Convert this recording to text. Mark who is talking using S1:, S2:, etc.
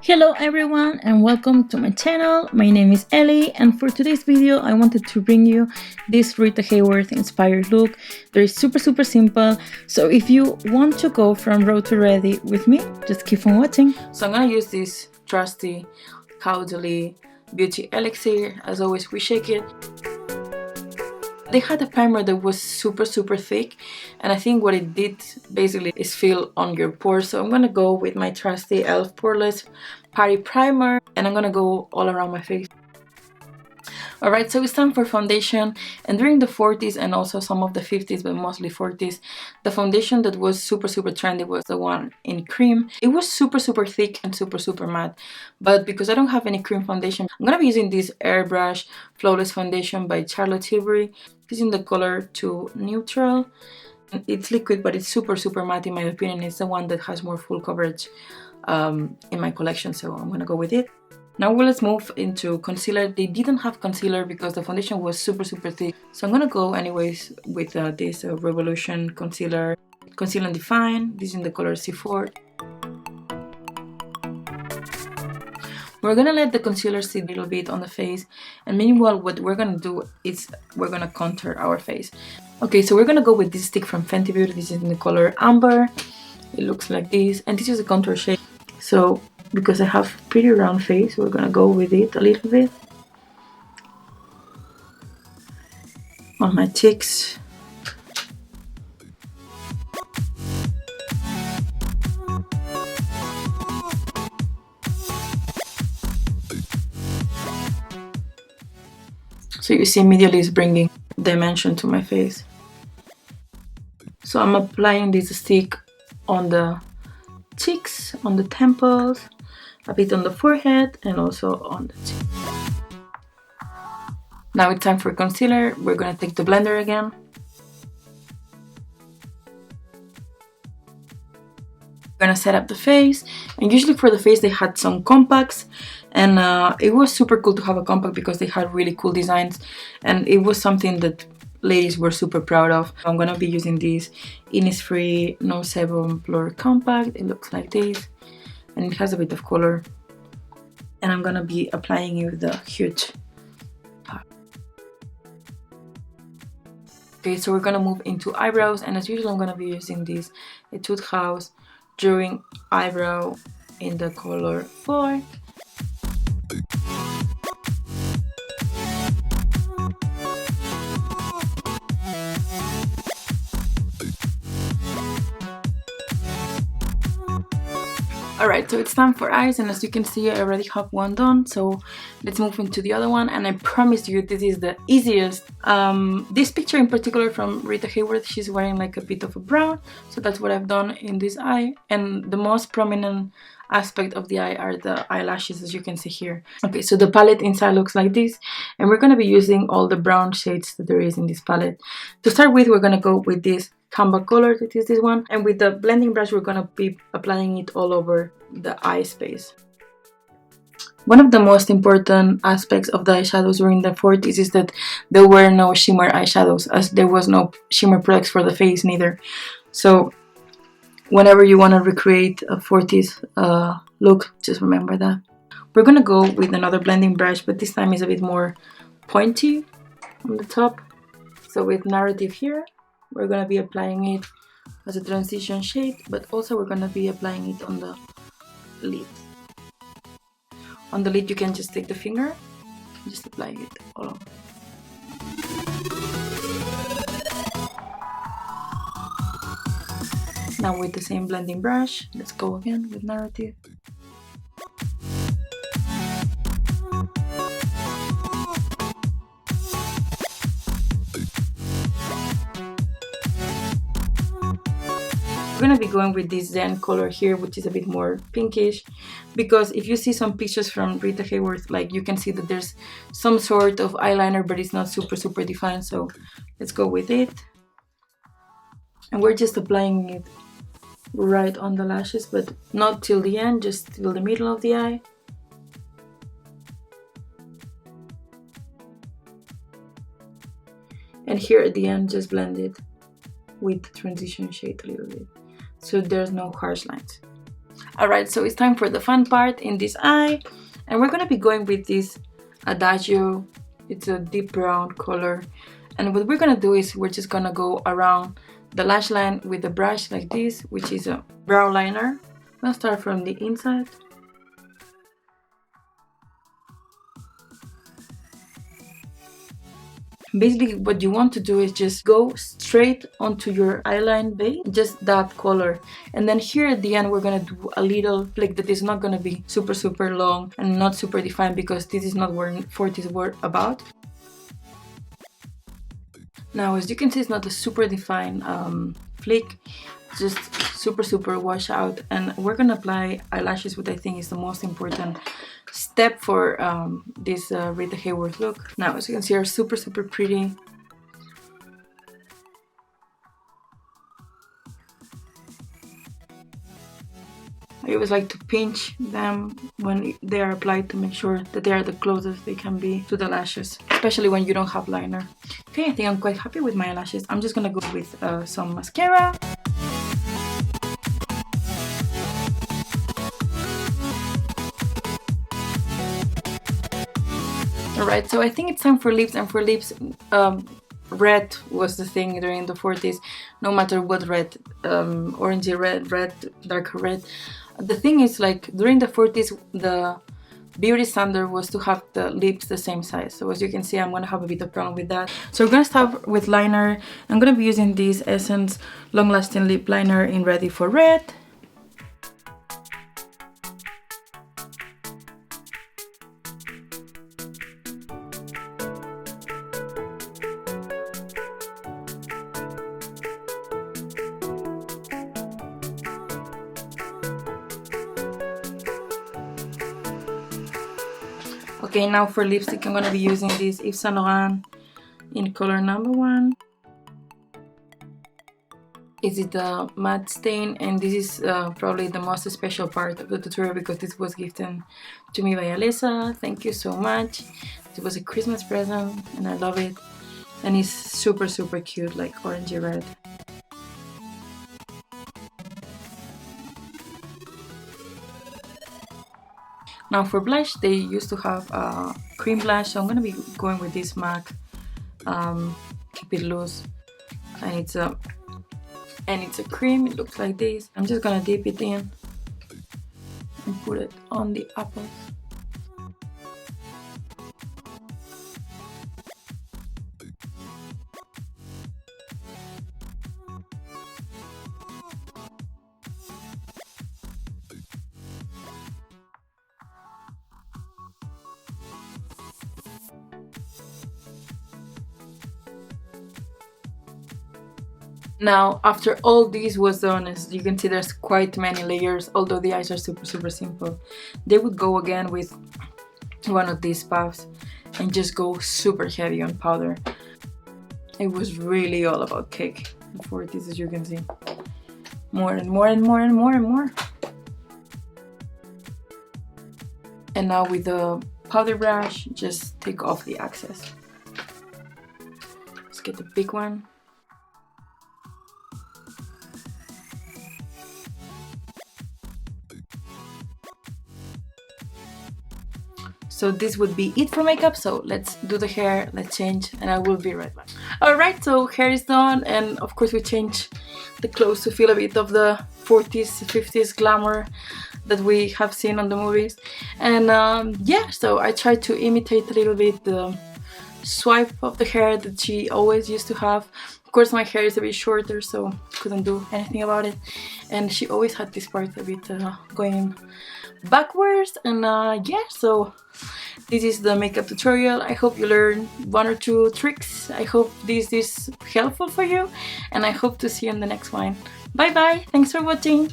S1: Hello everyone and welcome to my channel. My name is Ellie and for today's video I wanted to bring you this Rita Hayworth inspired look. They're super simple, so if you want to go from raw to ready with me, just keep on watching. So I'm gonna use this trusty Caudalie Beauty Elixir. As always, we shake it. They had a primer that was super thick, and I think what it did basically is fill on your pores. So I'm gonna go with my trusty e.l.f. Poreless Party Primer, and I'm gonna go all around my face. Alright, so it's time for foundation, and during the 40s and also some of the 50s, but mostly 40s, the foundation that was super trendy was the one in cream. It was super thick and super matte, but because I don't have any cream foundation, I'm gonna be using this Airbrush Flawless Foundation by Charlotte Tilbury. It's in the color Too Neutral. It's liquid, but it's super matte in my opinion. It's the one that has more full coverage in my collection, so I'm gonna go with it. Now let's move into concealer. They didn't have concealer because the foundation was super thick, so I'm gonna go anyways with this Revolution Concealer Conceal and Define. This is in the color C4. We're gonna let the concealer sit a little bit on the face, and meanwhile what we're gonna do is we're gonna contour our face. Okay, so we're gonna go with this stick from Fenty Beauty. This is in the color Amber. It looks like this, and this is a contour shade. So because I have pretty round face, we're gonna go with it a little bit on my cheeks. So you see immediately it's bringing dimension to my face. So I'm applying this stick on the cheeks, on the temples, a bit on the forehead, and also on the chin. Now it's time for concealer. We're gonna take the blender again. We're gonna set up the face, and usually for the face they had some compacts, and it was super cool to have a compact because they had really cool designs, and it was something that ladies were super proud of. I'm gonna be using this Innisfree No Sebum Blur Compact. It looks like this, and it has a bit of color, and I'm gonna be applying it with the huge part. Okay, so we're gonna move into eyebrows, and as usual I'm gonna be using this Etude House Drawing Eyebrow in the color 4. Alright, so it's time for eyes, and as you can see I already have one done, so let's move into the other one, and I promise you this is the easiest. This picture in particular from Rita Hayworth, she's wearing like a bit of a brown, so that's what I've done in this eye, and the most prominent aspect of the eye are the eyelashes, as you can see here. Okay, so the palette inside looks like this, and we're going to be using all the brown shades that there is in this palette. To start with, we're going to go with this Canva color, that is this one, and with the blending brush we're gonna be applying it all over the eye space. One of the most important aspects of the eyeshadows during the 40s is that there were no shimmer eyeshadows, as there was no shimmer products for the face neither. So whenever you want to recreate a 40s look, just remember that. We're gonna go with another blending brush, but this time is a bit more pointy on the top. So with Narrative here, we're going to be applying it as a transition shade, but also we're going to be applying it on the lid. On the lid you can just take the finger and just apply it all over. Now with the same blending brush, let's go again with Narrative. We're gonna be going with this Zen color here, which is a bit more pinkish, because if you see some pictures from Rita Hayworth, like you can see that there's some sort of eyeliner, but it's not super defined, so let's go with it. And we're just applying it right on the lashes, but not till the end, just till the middle of the eye. And here at the end, just blend it with the transition shade a little bit, so there's no harsh lines. Alright, so it's time for the fun part in this eye, and we're gonna be going with this Adagio. It's a deep brown color, and what we're gonna do is we're just gonna go around the lash line with a brush like this, which is a brow liner. I'm gonna start from the inside. Basically what you want to do is just go straight onto your eyeline base, just that color, and then here at the end we're gonna do a little flick that is not gonna be super long and not super defined, because this is not what 40's were about. Now as you can see, it's not a super defined flick, just super wash out, and we're gonna apply eyelashes, which I think is the most important step for this Rita Hayworth look. Now as you can see, are super pretty. I always like to pinch them when they are applied to make sure that they are the closest they can be to the lashes, especially when you don't have liner. Okay, I think I'm quite happy with my lashes. I'm just gonna go with some mascara. Alright, so I think it's time for lips, and for lips, red was the thing during the 40's, no matter what red, orangey red, darker red. The thing is, like, during the 40's, the beauty standard was to have the lips the same size. So as you can see, I'm gonna have a bit of problem with that. So we're gonna start with liner. I'm gonna be using this Essence Long Lasting Lip Liner in Ready for Red. Okay, now for lipstick, I'm gonna be using this Yves Saint Laurent in color number 1. Is it the matte stain, and this is probably the most special part of the tutorial, because this was gifted to me by Alessa. Thank you so much. It was a Christmas present and I love it, and it's super cute, like orangey red. Now for blush, they used to have a cream blush, so I'm gonna be going with this MAC Keep It Loose, and it's a cream. It looks like this. I'm just gonna dip it in and put it on the apples. Now, after all this was done, as you can see, there's quite many layers, although the eyes are super simple. They would go again with one of these puffs and just go super heavy on powder. It was really all about cake in 40's, as you can see. More and more. And now with the powder brush, just take off the excess. Let's get the big one. So this would be it for makeup, so let's do the hair, let's change, and I will be right back. Alright, so hair is done, and of course we change the clothes to feel a bit of the 40's, 50's glamour that we have seen on the movies. And yeah, so I tried to imitate a little bit the swipe of the hair that she always used to have. Of course my hair is a bit shorter, so couldn't do anything about it, and she always had this part a bit going backwards. And yeah, so this is the makeup tutorial. I hope you learned 1 or 2 tricks. I hope this is helpful for you, and I hope to see you in the next one. Bye bye, thanks for watching.